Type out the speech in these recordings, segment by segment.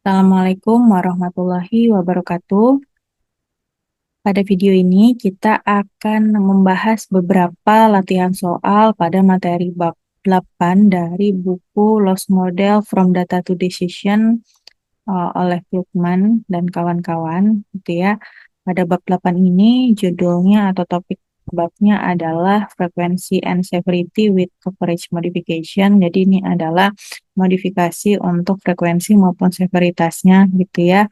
Assalamualaikum warahmatullahi wabarakatuh. Pada video ini kita akan membahas beberapa latihan soal pada materi bab 8 dari buku Lost Model from Data to Decision oleh Klugman dan kawan-kawan gitu ya. Pada bab 8 ini judulnya atau topik babnya adalah Frequency and Severity with Coverage Modification. Jadi ini adalah modifikasi untuk frekuensi maupun severitasnya gitu ya.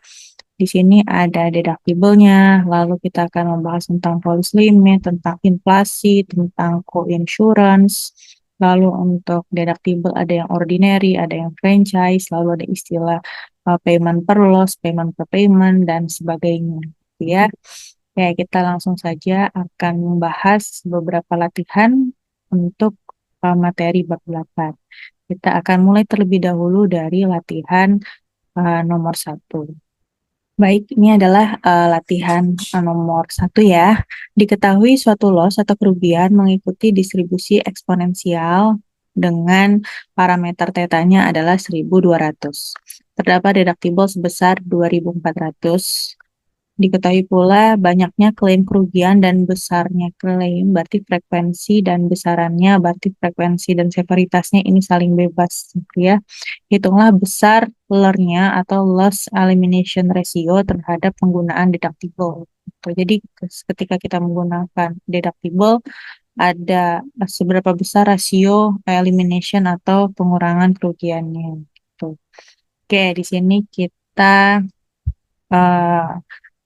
Di sini ada deductible-nya, lalu kita akan membahas tentang policy limit, tentang inflasi, tentang co-insurance, lalu untuk deductible ada yang ordinary, ada yang franchise, lalu ada istilah payment per loss, payment per payment, dan sebagainya. Ya, ya kita langsung saja akan membahas beberapa latihan untuk materi bab 8. Kita akan mulai terlebih dahulu dari latihan nomor 1. Baik, ini adalah latihan nomor 1 ya. Diketahui suatu loss atau kerugian mengikuti distribusi eksponensial dengan parameter tetanya adalah 1.200. Terdapat deductible sebesar 2.400. Diketahui pula banyaknya klaim kerugian dan besarnya klaim, berarti frekuensi dan besarannya, berarti frekuensi dan severitasnya ini saling bebas, gitu ya. Hitunglah besar LER-nya atau loss elimination ratio terhadap penggunaan deductible. Gitu. Jadi ketika kita menggunakan deductible, ada seberapa besar rasio elimination atau pengurangan kerugiannya. Gitu. Oke, di sini kita uh,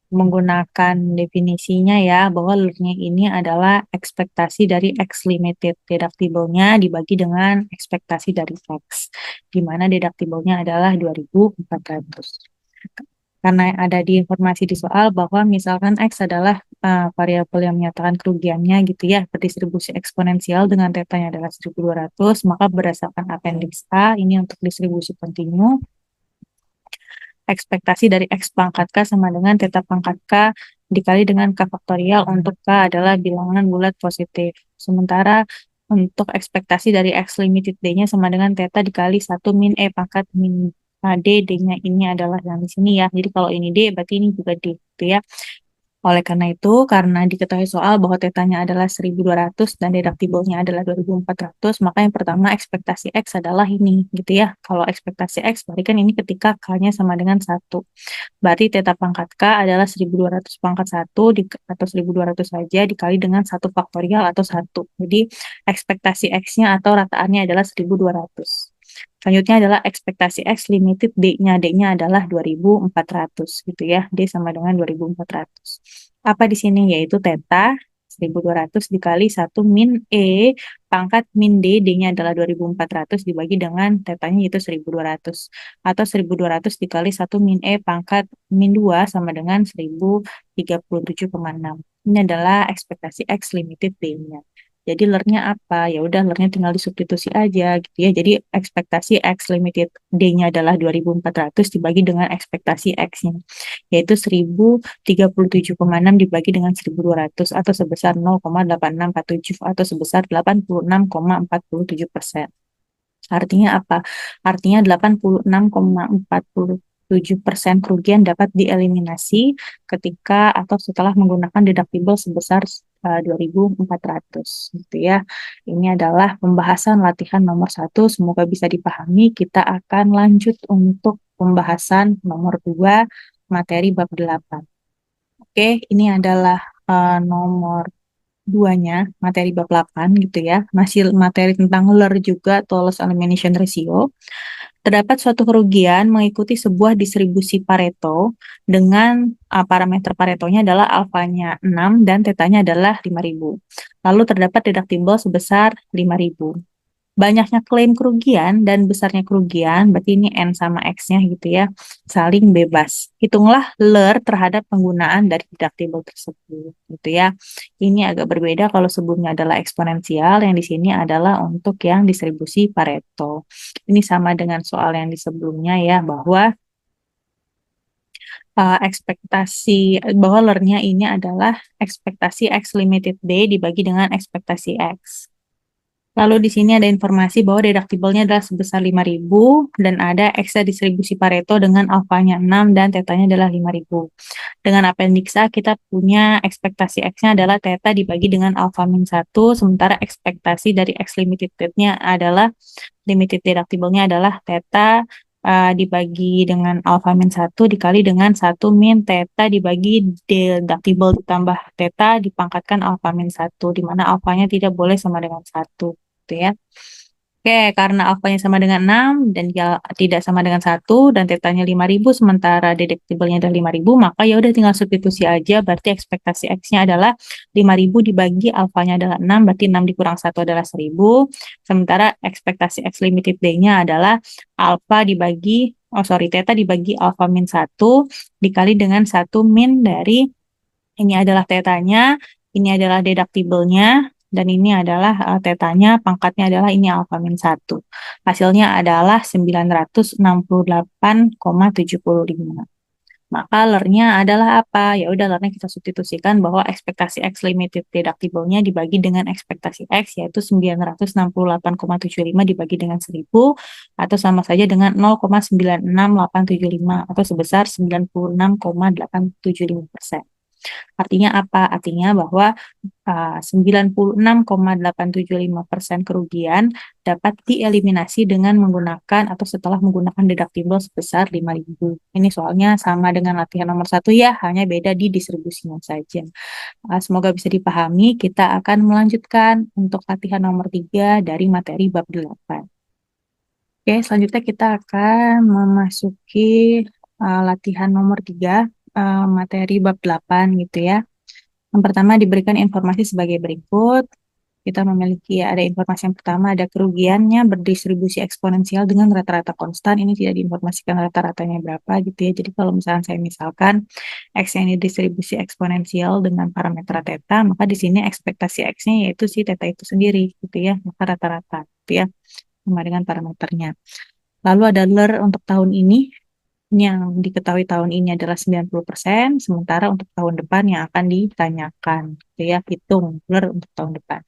menggunakan definisinya ya, bahwa LER-nya ini adalah ekspektasi dari X limited. Deductible-nya dibagi dengan ekspektasi dari X, di mana deductible-nya adalah 2.400. Karena ada di informasi di soal bahwa misalkan X adalah variabel yang menyatakan kerugiannya gitu ya, berdistribusi eksponensial dengan tetanya adalah 1.200, maka berdasarkan appendix A, ini untuk distribusi kontinu, ekspektasi dari X pangkat K sama dengan theta pangkat K dikali dengan K faktorial untuk K adalah bilangan bulat positif. Sementara untuk ekspektasi dari X limited D-nya sama dengan theta dikali 1 min E pangkat min D, D-nya ini adalah yang di sini ya. Jadi kalau ini D, berarti ini juga D, gitu ya. Oleh karena itu, karena diketahui soal bahwa tetanya adalah 1.200 dan deductible-nya adalah 2.400, maka yang pertama ekspektasi X adalah ini, gitu ya. Kalau ekspektasi X, berarti kan ini ketika K-nya sama dengan 1. Berarti theta pangkat K adalah 1.200 pangkat 1 atau 1.200 saja dikali dengan 1 faktorial atau 1. Jadi ekspektasi X-nya atau rataannya adalah 1.200. Selanjutnya adalah ekspektasi X limited D-nya. D-nya adalah 2.400 gitu ya. D sama dengan 2.400. Apa di sini? Yaitu theta 1.200 dikali 1 min E pangkat min D. D-nya adalah 2.400 dibagi dengan tetanya yaitu 1.200. Atau 1.200 dikali 1 min E pangkat min 2 sama dengan 1.037,6. Ini adalah ekspektasi X limited D-nya. Jadi LER-nya apa? Ya udah LER-nya tinggal disubstitusi aja gitu ya. Jadi ekspektasi X limited D-nya adalah 2.400 dibagi dengan ekspektasi X-nya, yaitu 1.037,6 dibagi dengan 1.200 atau sebesar 0,8647 atau sebesar 86,47%. Artinya apa? Artinya 86,47% kerugian dapat dieliminasi ketika atau setelah menggunakan deductible sebesar 2.400 gitu ya. Ini adalah pembahasan latihan nomor 1. Semoga bisa dipahami. Kita akan lanjut untuk pembahasan nomor 2 materi bab 8. Oke, ini adalah nomor 2-nya, materi bab 8 gitu ya. Masih materi tentang LER juga atau loss elimination ratio. Terdapat suatu kerugian mengikuti sebuah distribusi Pareto dengan parameter Paretonya adalah alfanya 6 dan tetanya adalah 5.000. Lalu terdapat deductible sebesar 5.000. Banyaknya klaim kerugian dan besarnya kerugian, berarti ini N sama X-nya gitu ya, saling bebas. Hitunglah LER terhadap penggunaan dari deductible tersebut gitu ya. Ini agak berbeda kalau sebelumnya adalah eksponensial, yang di sini adalah untuk yang distribusi Pareto. Ini sama dengan soal yang di sebelumnya ya, bahwa ekspektasi bahwa LER-nya ini adalah ekspektasi X limited D dibagi dengan ekspektasi X. Lalu di sini ada informasi bahwa deductible-nya adalah sebesar 5.000 dan ada eksa distribusi Pareto dengan alfanya 6 dan tetanya adalah 5.000. Dengan appendix A kita punya ekspektasi X-nya adalah theta dibagi dengan alfa min 1, sementara ekspektasi dari X limited-nya adalah limited deductible-nya adalah theta dibagi dengan alfa min 1 dikali dengan 1 min theta dibagi deductible ditambah theta dipangkatkan alfa min 1, di mana alfanya tidak boleh sama dengan 1. Gitu ya. Oke, karena alfanya sama dengan 6 dan dia tidak sama dengan 1 dan tetanya 5.000 sementara deductible-nya adalah 5.000, maka ya udah tinggal substitusi aja, berarti ekspektasi X-nya adalah 5.000 dibagi alfanya adalah 6, berarti 6 dikurang 1 adalah 1.000. Sementara ekspektasi X limited D-nya adalah theta dibagi alfa min 1 dikali dengan 1 min dari ini adalah tetanya, ini adalah deductible-nya, dan ini adalah tetanya, pangkatnya adalah ini alfa min 1. Hasilnya adalah 968,75. Maka ler-nya adalah apa? Ya udah, ler-nya kita substitusikan bahwa ekspektasi X limited deductible-nya dibagi dengan ekspektasi X, yaitu 968,75 dibagi dengan 1.000, atau sama saja dengan 0,96875, atau sebesar 96,875%. Artinya apa? Artinya bahwa 96,875% kerugian dapat dieliminasi dengan menggunakan atau setelah menggunakan deductible sebesar 5.000. Ini soalnya sama dengan latihan nomor 1 ya, hanya beda di distribusinya saja. Semoga bisa dipahami. Kita akan melanjutkan untuk latihan nomor 3 dari materi bab 8. Oke, selanjutnya kita akan memasuki latihan nomor 3, materi bab 8 gitu ya. Yang pertama diberikan informasi sebagai berikut. Kita memiliki ada informasi yang pertama, ada kerugiannya berdistribusi eksponensial dengan rata-rata konstan. Ini tidak diinformasikan rata-ratanya berapa gitu ya. Jadi kalau misalkan saya misalkan X yang didistribusi eksponensial dengan parameter theta, maka di sini ekspektasi X-nya yaitu si theta itu sendiri gitu ya. Maka rata-rata gitu ya, sama dengan parameternya. Lalu ada ler untuk tahun ini. Yang diketahui tahun ini adalah 90%, sementara untuk tahun depan yang akan ditanyakan. Gitu ya, hitung ler untuk tahun depan.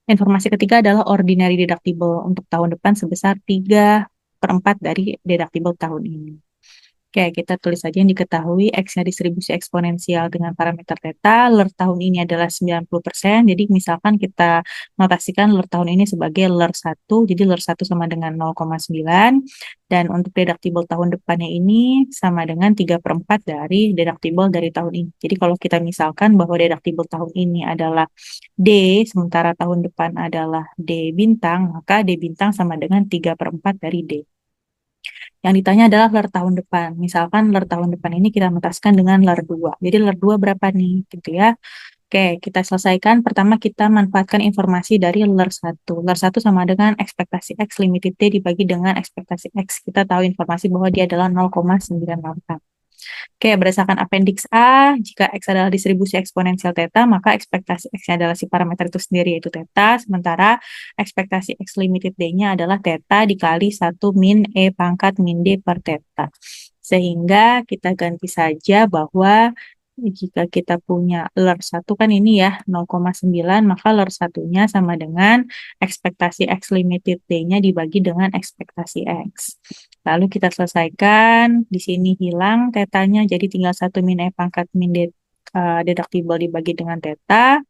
Informasi ketiga adalah ordinary deductible untuk tahun depan sebesar 3/4 dari deductible tahun ini. Oke, kita tulis saja yang diketahui, X-nya distribusi eksponensial dengan parameter theta, ler tahun ini adalah 90%, jadi misalkan kita notasikan ler tahun ini sebagai ler 1, jadi ler 1 sama dengan 0,9, dan untuk deductible tahun depannya ini sama dengan 3/4 dari deductible dari tahun ini. Jadi kalau kita misalkan bahwa deductible tahun ini adalah D, sementara tahun depan adalah D bintang, maka D bintang sama dengan 3/4 dari D. Yang ditanya adalah ler tahun depan. Misalkan ler tahun depan ini kita mutaskan dengan ler 2. Jadi ler 2 berapa nih? Gitu ya. Oke, kita selesaikan. Pertama kita manfaatkan informasi dari ler 1. Ler 1 sama dengan ekspektasi X limited T dibagi dengan ekspektasi X. Kita tahu informasi bahwa dia adalah 0,984. Oke, berdasarkan appendix A, jika X adalah distribusi eksponensial theta, maka ekspektasi X-nya adalah si parameter itu sendiri, yaitu theta, sementara ekspektasi X limited D-nya adalah theta dikali 1 min E pangkat min D per theta. Sehingga kita ganti saja bahwa jika kita punya ler 1 kan ini ya 0,9, maka ler 1-nya sama dengan ekspektasi X limited D-nya dibagi dengan ekspektasi X. Lalu kita selesaikan, di sini hilang tetanya, jadi tinggal 1 min E pangkat min D deductible dibagi dengan theta.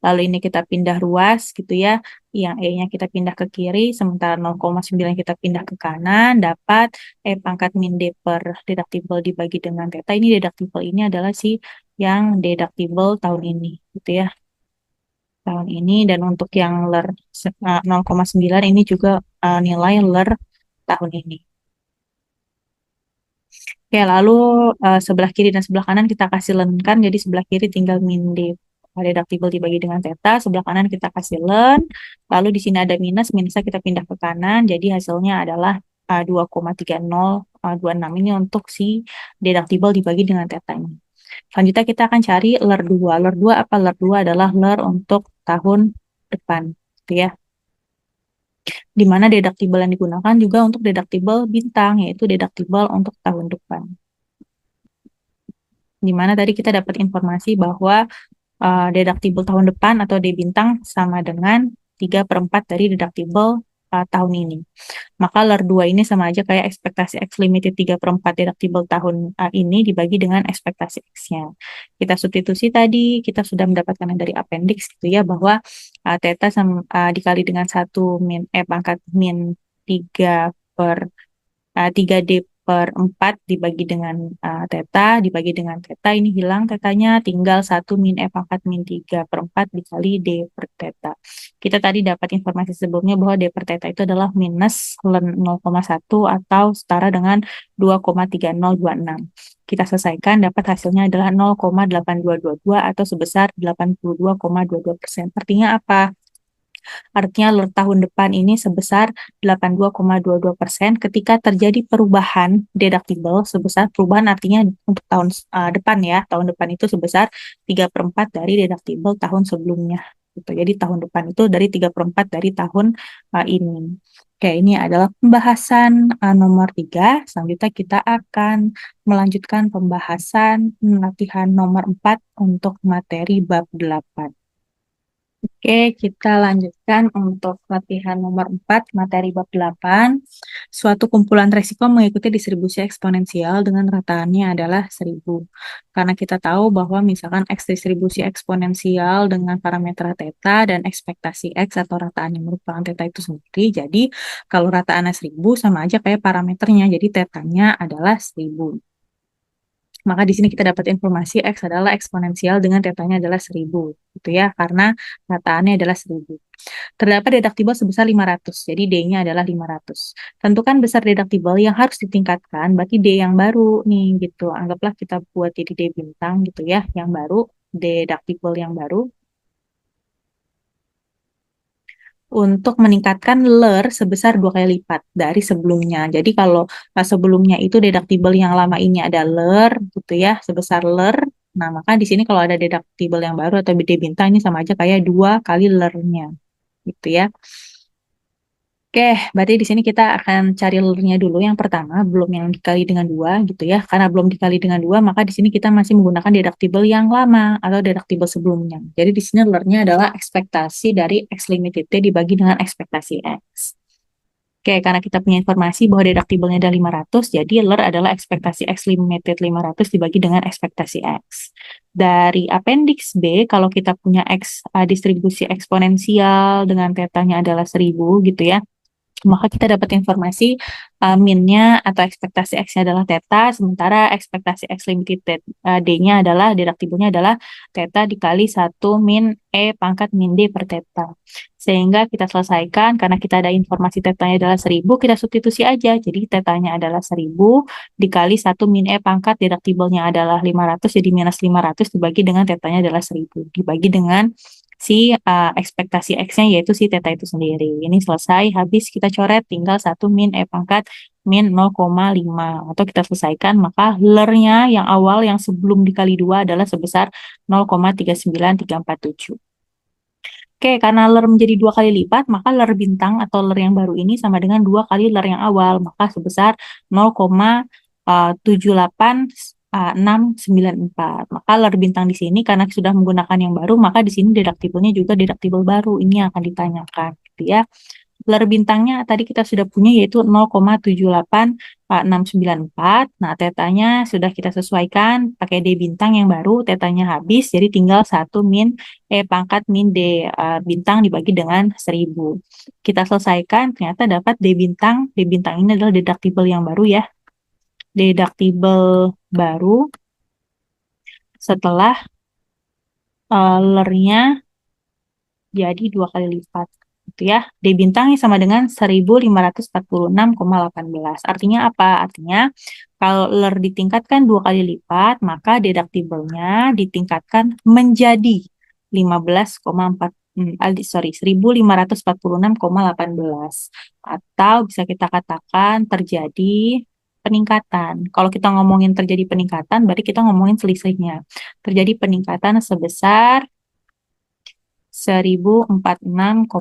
Lalu ini kita pindah ruas gitu ya, yang E-nya kita pindah ke kiri, sementara 0,9 kita pindah ke kanan, dapat E pangkat min D per deductible dibagi dengan theta. Ini deductible ini adalah si yang deductible tahun ini gitu ya. Tahun ini, dan untuk yang ler 0,9 ini juga nilai ler tahun ini. Oke, lalu sebelah kiri dan sebelah kanan kita kasih lenkan, jadi sebelah kiri tinggal min D deductible dibagi dengan theta, sebelah kanan kita kasih len, lalu di sini ada minusnya kita pindah ke kanan, jadi hasilnya adalah 2,3026 ini untuk si deductible dibagi dengan theta ini. Selanjutnya kita akan cari ler 2. Ler 2 apa? Ler 2 adalah ler untuk tahun depan, gitu ya. Di mana deductible yang digunakan juga untuk deductible bintang, yaitu deductible untuk tahun depan. Di mana tadi kita dapat informasi bahwa deductible tahun depan atau D bintang sama dengan 3/4 dari deductible tahun ini. Maka LER 2 ini sama aja kayak ekspektasi X limited 3/4 deductible tahun ini dibagi dengan ekspektasi X-nya. Kita substitusi tadi, kita sudah mendapatkan dari appendix gitu ya, bahwa theta dikali dengan 1 min E pangkat min 3D/4 dibagi dengan theta, dibagi dengan theta, ini hilang tetanya, tinggal 1 min E pangkat min 3/4 dikali D per theta. Kita tadi dapat informasi sebelumnya bahwa D per theta itu adalah minus 0,1 atau setara dengan 2,3026. Kita selesaikan, dapat hasilnya adalah 0,8222 atau sebesar 82,22%. Artinya apa? Artinya LER tahun depan ini sebesar 82,22% ketika terjadi perubahan deductible sebesar, perubahan artinya untuk tahun depan ya, tahun depan itu sebesar 3/4 dari deductible tahun sebelumnya. Gitu. Jadi tahun depan itu dari 3/4 dari tahun ini. Oke, ini adalah pembahasan nomor 3. Selanjutnya kita akan melanjutkan pembahasan latihan nomor 4 untuk materi bab 8. Oke, kita lanjutkan untuk latihan nomor 4, materi bab 8. Suatu kumpulan resiko mengikuti distribusi eksponensial dengan rataannya adalah 1000. Karena kita tahu bahwa misalkan X distribusi eksponensial dengan parameter theta dan ekspektasi X atau rataan yang merupakan theta itu sendiri. Jadi, kalau rataannya 1000 sama aja kayak parameternya. Jadi, tetanya adalah 1000. Maka di sini kita dapat informasi X adalah eksponensial dengan tetanya adalah 1000. Gitu ya, karena rataannya adalah 1000. Terdapat deductible sebesar 500, jadi D-nya adalah 500. Tentukan besar deductible yang harus ditingkatkan, berarti D yang baru nih, gitu. Anggaplah kita buat jadi D bintang gitu ya, yang baru, deductible yang baru. Untuk meningkatkan LER sebesar 2 kali lipat dari sebelumnya. Jadi kalau sebelumnya itu deductible yang lama ini ada LER, gitu ya, sebesar LER. Nah, maka di sini kalau ada deductible yang baru atau D bintang ini sama aja kayak 2 kali LER-nya, gitu ya. Oke, berarti di sini kita akan cari LER-nya dulu. Yang pertama, belum yang dikali dengan 2 gitu ya. Karena belum dikali dengan 2, maka di sini kita masih menggunakan deductible yang lama atau deductible sebelumnya. Jadi di sini LER-nya adalah ekspektasi dari X limited T dibagi dengan ekspektasi X. Oke, karena kita punya informasi bahwa deductible-nya ada 500, jadi LER adalah ekspektasi X limited 500 dibagi dengan ekspektasi X. Dari appendix B, kalau kita punya X distribusi eksponensial dengan tetanya adalah 1000 gitu ya, maka kita dapat informasi min-nya atau ekspektasi X-nya adalah theta, sementara ekspektasi X limited D-nya adalah, deductible-nya adalah theta dikali 1 min E pangkat min D per theta. Sehingga kita selesaikan, karena kita ada informasi tetanya adalah 1000, kita substitusi aja. Jadi tetanya adalah 1000 dikali 1 min E pangkat, deductible-nya adalah 500, jadi minus 500 dibagi dengan tetanya adalah 1000. Dibagi dengan si ekspektasi X-nya yaitu si theta itu sendiri. Ini selesai, habis kita coret tinggal 1 min E pangkat min 0,5. Atau kita selesaikan, maka LER-nya yang awal yang sebelum dikali 2 adalah sebesar 0,39347. Oke, karena LER menjadi 2 kali lipat, maka LER bintang atau LER yang baru ini sama dengan 2 kali LER yang awal, maka sebesar 0,78694. Maka LER bintang di sini karena sudah menggunakan yang baru, maka di sini deductible-nya juga deductible baru. Ini yang akan ditanyakan, gitu ya. LER bintangnya tadi kita sudah punya yaitu 0,78694. Nah, tetanya sudah kita sesuaikan pakai D bintang yang baru, tetanya habis, jadi tinggal 1 min E pangkat min D bintang dibagi dengan 1000. Kita selesaikan, ternyata dapat D bintang. D bintang ini adalah deductible yang baru ya. Deductible baru setelah LER-nya jadi 2 kali lipat. Gitu ya. D bintangnya sama dengan 1546,18. Artinya apa? Artinya kalau LER ditingkatkan 2 kali lipat, maka deductible-nya ditingkatkan menjadi 1546,18 atau bisa kita katakan terjadi peningkatan. Kalau kita ngomongin terjadi peningkatan, berarti kita ngomongin selisihnya. Terjadi peningkatan sebesar 1046,18.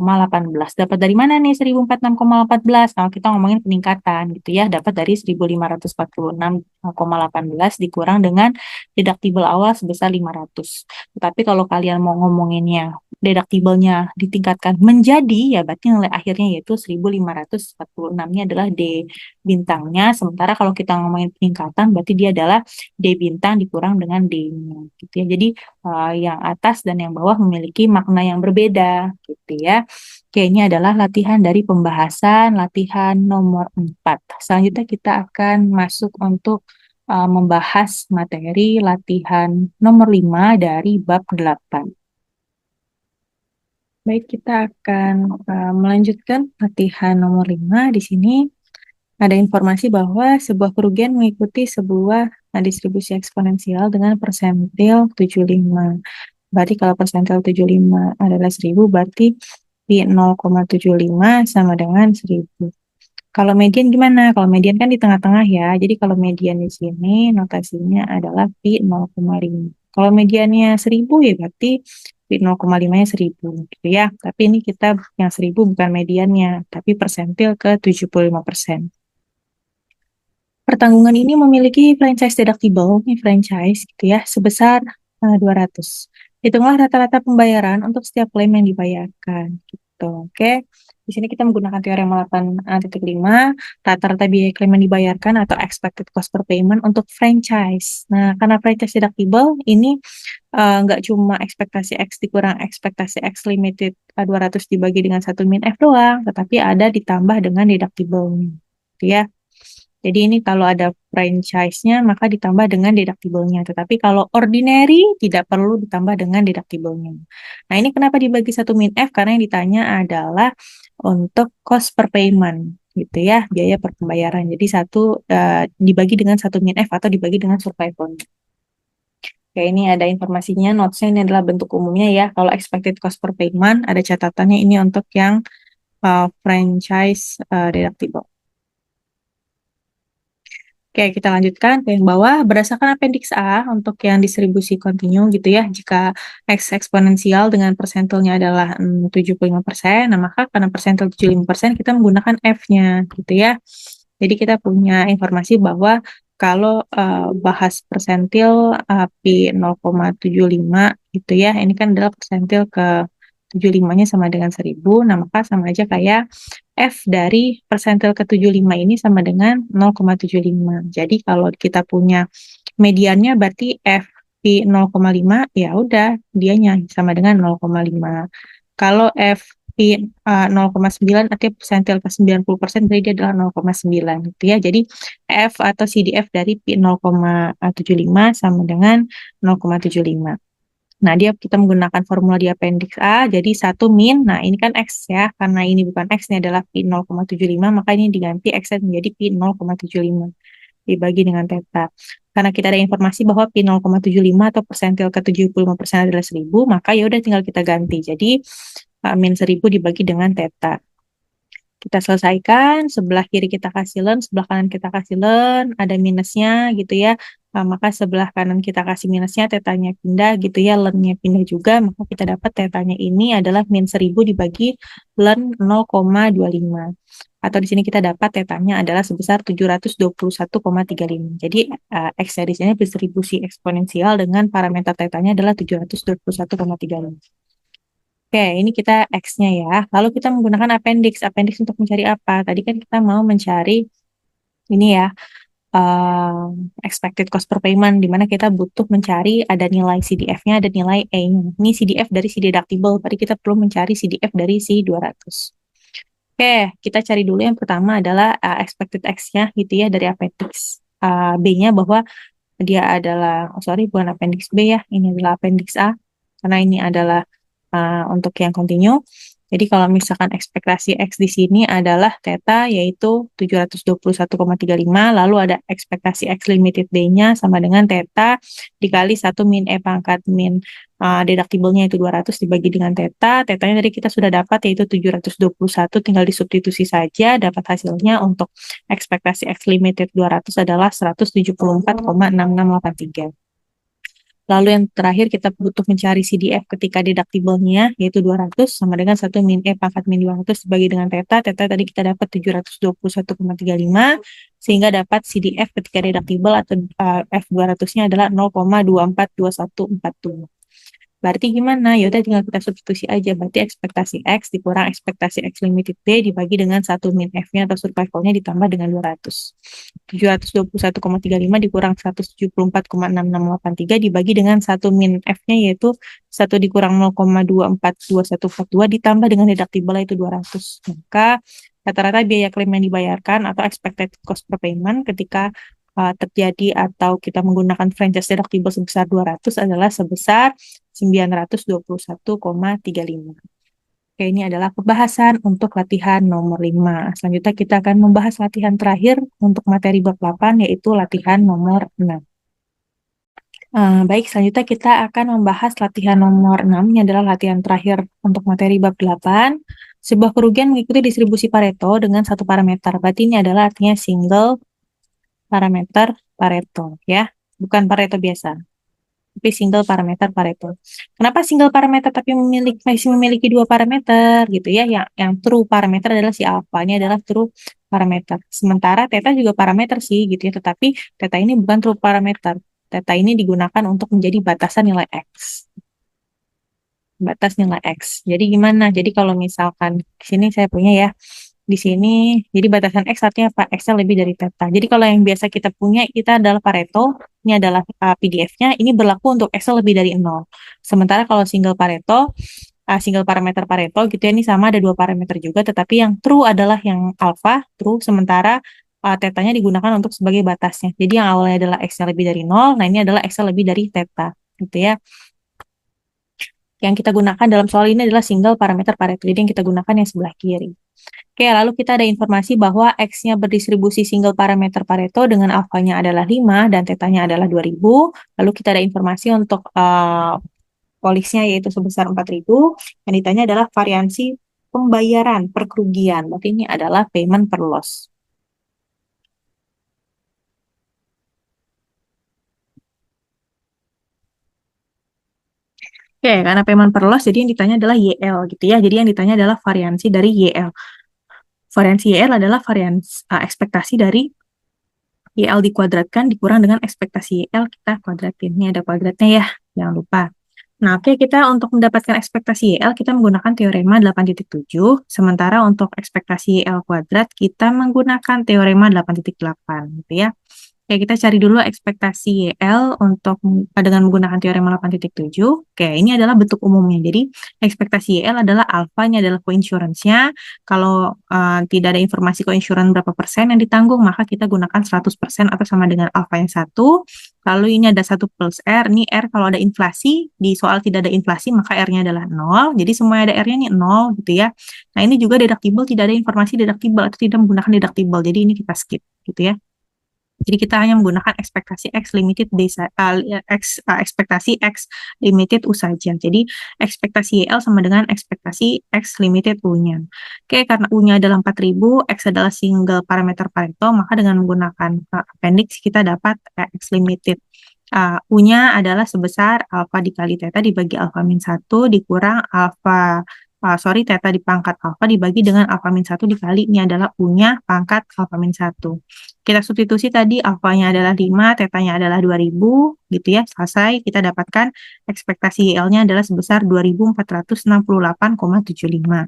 Dapat dari mana nih 1046,18? Kalau kita ngomongin peningkatan gitu ya, dapat dari 1546,18 dikurang dengan deductible awal sebesar 500. Tetapi kalau kalian mau ngomonginnya deductible-nya ditingkatkan menjadi, ya berarti nilai akhirnya yaitu 1546-nya adalah D bintangnya, sementara kalau kita ngomongin peningkatan berarti dia adalah D bintang dikurang dengan D-nya gitu ya. Jadi yang atas dan yang bawah memiliki makna yang berbeda gitu ya. Oke, ini adalah latihan dari pembahasan latihan nomor 4. Selanjutnya kita akan masuk untuk membahas materi latihan nomor 5 dari bab 8. Baik, kita akan melanjutkan latihan nomor 5. Di sini ada informasi bahwa sebuah kerugian mengikuti sebuah distribusi eksponensial dengan persentil 75. Berarti kalau persentil 75 adalah 1000, berarti pi 0,75 sama dengan 1000. Kalau median gimana? Kalau median kan di tengah-tengah ya. Jadi kalau median di sini notasinya adalah pi 0,5. Kalau mediannya 1000 ya berarti pi 0,5-nya 1000 gitu ya. Tapi ini kita yang 1000 bukan mediannya, tapi persentil ke 75%. Pertanggungan ini memiliki franchise deductible, ini franchise gitu ya, sebesar 200. Hitunglah rata-rata pembayaran untuk setiap klaim yang dibayarkan gitu. Oke. Di sini kita menggunakan teorema 8.5, rata-rata biaya klaim yang dibayarkan atau expected cost per payment untuk franchise. Nah, karena franchise deductible ini nggak cuma ekspektasi X dikurang ekspektasi X limited 200 dibagi dengan 1 min F doang, tetapi ada ditambah dengan deductible-nya. Gitu ya. Jadi ini kalau ada franchise-nya maka ditambah dengan deductible-nya. Tetapi kalau ordinary tidak perlu ditambah dengan deductible-nya. Nah ini kenapa dibagi 1 min F? Karena yang ditanya adalah untuk cost per payment gitu ya, biaya per pembayaran. Jadi dibagi dengan 1 min F atau dibagi dengan survival. Oke, ini ada informasinya, notes-nya ini adalah bentuk umumnya ya. Kalau expected cost per payment ada catatannya ini untuk yang franchise deductible. Oke, kita lanjutkan ke yang bawah. Berdasarkan appendix A untuk yang distribusi kontinu gitu ya, jika X eksponensial dengan persentilnya adalah 75%, nah maka karena persentil 75% kita menggunakan F-nya gitu ya. Jadi kita punya informasi bahwa kalau bahas persentil pi 0,75 gitu ya, ini kan adalah persentil ke 75-nya sama dengan 1000, nah maka sama aja kayak F dari persentil ke 75 ini sama dengan 0,75. Jadi kalau kita punya mediannya berarti F pi 0,5 ya udah dianya sama dengan 0,5. Kalau F pi 0,9 artinya persentil ke 90% berarti dia adalah 0,9 gitu ya. Jadi F atau CDF dari pi 0,75 sama dengan 0,75. Nah, kita menggunakan formula di appendix A, jadi 1 min, nah ini kan X ya, karena ini bukan X, ini adalah pi 0,75, maka ini diganti X menjadi pi 0,75, dibagi dengan theta. Karena kita ada informasi bahwa pi 0,75 atau persentil ke 75% adalah 1000, maka ya udah tinggal kita ganti, jadi min 1000 dibagi dengan theta. Kita selesaikan, sebelah kiri kita kasih len, sebelah kanan kita kasih len, ada minusnya gitu ya. Maka sebelah kanan kita kasih minusnya, tetanya pindah gitu ya, lennya pindah juga, maka kita dapat tetanya ini adalah min 1000 dibagi len 0,25. Atau di sini kita dapat tetanya adalah sebesar 721,35. Jadi X di sini distribusi eksponensial dengan parameter tetanya adalah 721,35. Oke, ini kita X-nya ya. Lalu kita menggunakan appendix. Appendix untuk mencari apa? Tadi kan kita mau mencari ini ya, expected cost per payment, di mana kita butuh mencari ada nilai CDF-nya, ada nilai A-nya. Ini CDF dari si deductible, berarti kita perlu mencari CDF dari si 200. Oke, kita cari dulu yang pertama adalah expected X-nya gitu ya, dari appendix B-nya bahwa dia adalah, bukan appendix B ya, ini adalah appendix A, karena ini adalah untuk yang continue. Jadi kalau misalkan ekspektasi X di sini adalah theta yaitu 721,35, lalu ada ekspektasi X limited D-nya sama dengan theta dikali 1 min E pangkat min deductible-nya itu 200 dibagi dengan theta. Theta-nya tadi kita sudah dapat yaitu 721, tinggal disubstitusi saja, dapat hasilnya untuk ekspektasi X limited 200 adalah 174,6683. Lalu yang terakhir kita butuh mencari CDF ketika deductible-nya yaitu 200 sama dengan 1 min E pangkat min 200 dibagi dengan theta. Theta tadi kita dapat 721,35 sehingga dapat CDF ketika deductible atau F200-nya adalah 0,242142. Berarti gimana? Ya udah tinggal kita substitusi aja. Berarti ekspektasi X dikurang ekspektasi X limited D dibagi dengan 1 min F-nya atau survival-nya ditambah dengan 200. 721,35 dikurang 174,6683 dibagi dengan 1 min F-nya yaitu 1 dikurang 0,242142 ditambah dengan deductible itu 200. Maka rata-rata biaya klaim yang dibayarkan atau expected cost per payment ketika terjadi atau kita menggunakan franchise deductible sebesar 200 adalah sebesar 921,35. Oke, ini adalah pembahasan untuk latihan nomor 5. Selanjutnya kita akan membahas latihan terakhir untuk materi bab 8, yaitu latihan nomor 6. Baik, selanjutnya kita akan membahas latihan nomor 6. Ini adalah latihan terakhir untuk materi bab 8. Sebuah kerugian mengikuti distribusi Pareto dengan satu parameter. Berarti ini adalah artinya single parameter Pareto, ya. Bukan Pareto biasa, tapi single parameter Pareto. Kenapa single parameter tapi masih memiliki dua parameter gitu ya? Yang true parameter adalah si alpha, ini adalah true parameter. Sementara theta juga parameter sih gitu ya, tetapi theta ini bukan true parameter. Theta ini digunakan untuk menjadi batasan nilai X. Batas nilai X. Jadi gimana? Jadi kalau misalkan di sini saya punya ya, di sini, jadi batasan X artinya apa? X-nya lebih dari theta. Jadi kalau yang biasa kita punya, kita adalah Pareto, ini adalah PDF-nya, ini berlaku untuk X lebih dari 0. Sementara kalau single Pareto, single parameter Pareto gitu ya, ini sama ada dua parameter juga, tetapi yang true adalah yang alpha, true, sementara theta-nya digunakan untuk sebagai batasnya. Jadi yang awalnya adalah X-nya lebih dari 0, nah ini adalah X-nya lebih dari theta, gitu ya. Yang kita gunakan dalam soal ini adalah single parameter Pareto, jadi yang kita gunakan yang sebelah kiri. Oke, lalu kita ada informasi bahwa X-nya berdistribusi single parameter Pareto dengan alfanya adalah 5 dan tetanya adalah 2000. Lalu kita ada informasi untuk polisnya yaitu sebesar 4000. Yang ditanya adalah variansi pembayaran per kerugian. Berarti ini adalah payment per loss. Oke, karena payment per loss, jadi yang ditanya adalah YL gitu ya. Jadi yang ditanya adalah variansi dari YL. Variansi YL adalah ekspektasi dari YL dikuadratkan dikurang dengan ekspektasi YL kita kuadratin. Ini ada kuadratnya ya, jangan lupa. Nah, oke, kita untuk mendapatkan ekspektasi YL, kita menggunakan teorema 8.7, sementara untuk ekspektasi YL kuadrat, kita menggunakan teorema 8.8, gitu ya. Oke, kita cari dulu ekspektasi YL dengan menggunakan teorema 8.7. Oke, ini adalah bentuk umumnya. Jadi, ekspektasi YL adalah alfa, ini adalah coinsurance-nya. Kalau tidak ada informasi coinsurance berapa persen yang ditanggung, maka kita gunakan 100% atau sama dengan alfa yang 1. Lalu ini ada 1 plus R. Ini R kalau ada inflasi, di soal tidak ada inflasi, maka R-nya adalah 0. Jadi, semuanya ada R-nya nih 0, gitu ya. Nah, ini juga deductible, tidak ada informasi deductible atau tidak menggunakan deductible. Jadi, ini kita skip, gitu ya. Jadi kita hanya menggunakan ekspektasi X limited ekspektasi X limited U saja. Jadi ekspektasi YL sama dengan ekspektasi X limited U-nya. Oke, karena U-nya adalah 4000, X adalah single parameter Pareto, maka dengan menggunakan appendix kita dapat X limited. U-nya adalah sebesar alfa dikali theta dibagi alfa min 1 dikurang theta di pangkat alfa dibagi dengan alfa min 1 dikali, ini adalah U-nya pangkat alfa min 1. Kita substitusi tadi alfanya adalah 5, tetanya adalah 2000, gitu ya. Selesai, kita dapatkan ekspektasi YL-nya adalah sebesar 2468,75.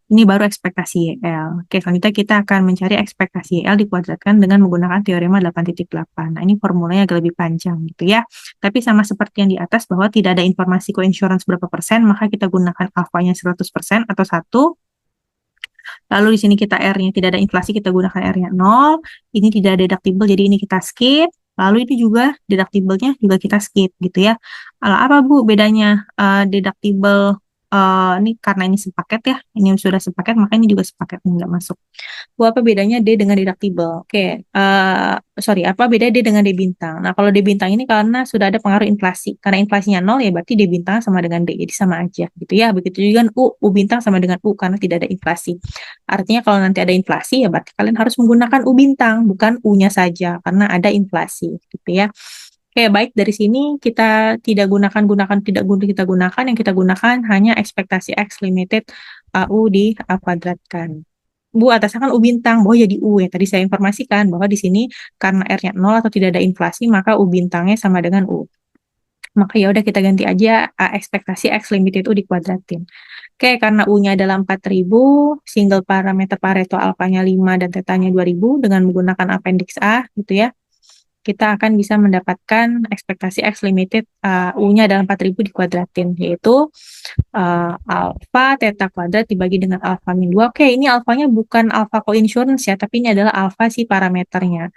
Ini baru ekspektasi YL. Oke, selanjutnya kita akan mencari ekspektasi YL dikuadratkan dengan menggunakan teorema 8.8. Nah, ini formulanya agak lebih panjang, gitu ya. Tapi sama seperti yang di atas, bahwa tidak ada informasi coinsurance berapa persen, maka kita gunakan alfanya 100% atau 1. Lalu di sini kita R-nya tidak ada inflasi, kita gunakan R-nya 0. Ini tidak ada deductible, jadi ini kita skip. Lalu ini juga deductible-nya juga kita skip gitu ya. Apa Bu bedanya deductible ini karena ini sepaket ya. Ini sudah sepaket, maka ini juga sepaket, ini nggak masuk. Bu, apa bedanya D dengan deductible? Oke, apa beda D dengan D bintang? Nah, kalau D bintang ini karena sudah ada pengaruh inflasi. Karena inflasinya 0, ya berarti D bintang sama dengan D. Jadi sama aja gitu ya. Begitu juga U bintang sama dengan U karena tidak ada inflasi. Artinya kalau nanti ada inflasi, ya berarti kalian harus menggunakan U bintang, bukan U-nya saja, karena ada inflasi gitu ya. Oke, baik, dari sini kita tidak kita gunakan, yang kita gunakan hanya ekspektasi X limited U kuadratkan. Bu, atasnya kan U bintang, bawah jadi U ya. Tadi saya informasikan bahwa di sini karena R-nya 0 atau tidak ada inflasi, maka U bintangnya sama dengan U. Maka ya udah kita ganti aja ekspektasi X limit itu dikuadratin. Oke, karena U-nya adalah 4.000, single parameter Pareto alfanya 5 dan tetanya 2.000 dengan menggunakan appendix A gitu ya. Kita akan bisa mendapatkan ekspektasi X limited U-nya adalah 4.000 dikuadratin, yaitu alfa theta kuadrat dibagi dengan alfa min 2. Oke, ini alfanya bukan alfa coinsurance ya, tapi ini adalah alfa si parameternya.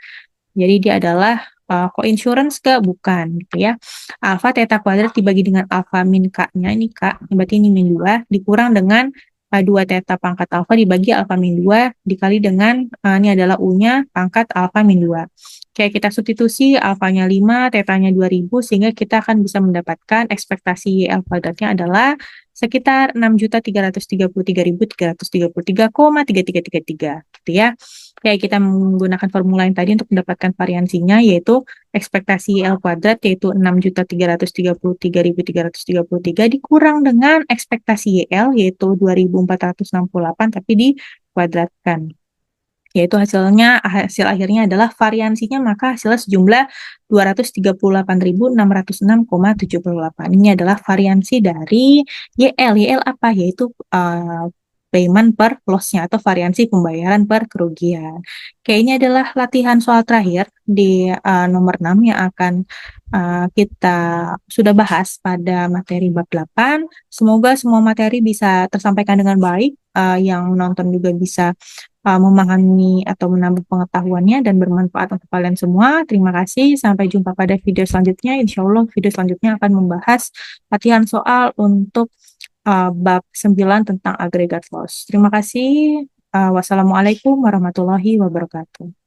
Jadi dia adalah coinsurance ke bukan gitu ya. Alfa theta kuadrat dibagi dengan alfa min K-nya, ini K, berarti ini min 2, dikurang dengan 2 theta pangkat alfa dibagi alfa min 2 dikali dengan, ini adalah U-nya pangkat alfa min 2. Oke, kita substitusi alfanya 5, tetanya 2.000, sehingga kita akan bisa mendapatkan ekspektasi YL kuadratnya adalah sekitar 6.333.333,3333 gitu ya. Oke, kita menggunakan formula yang tadi untuk mendapatkan variansinya, yaitu ekspektasi YL kuadrat, yaitu 6.333.333 dikurang dengan ekspektasi YL, yaitu 2.468, tapi dikuadratkan. Yaitu hasil akhirnya adalah variansinya, maka hasilnya sejumlah 238.606,78. Ini adalah variansi dari YL. YL apa? Yaitu payment per loss-nya atau variansi pembayaran per kerugian. Oke, ini adalah latihan soal terakhir di nomor 6 yang akan kita sudah bahas pada materi bab 8. Semoga semua materi bisa tersampaikan dengan baik, yang menonton juga bisa memahami atau menambah pengetahuannya dan bermanfaat untuk kalian semua. Terima kasih, sampai jumpa pada video selanjutnya. Insya Allah video selanjutnya akan membahas latihan soal untuk bab 9 tentang agregat loss. Terima kasih. Wassalamualaikum warahmatullahi wabarakatuh.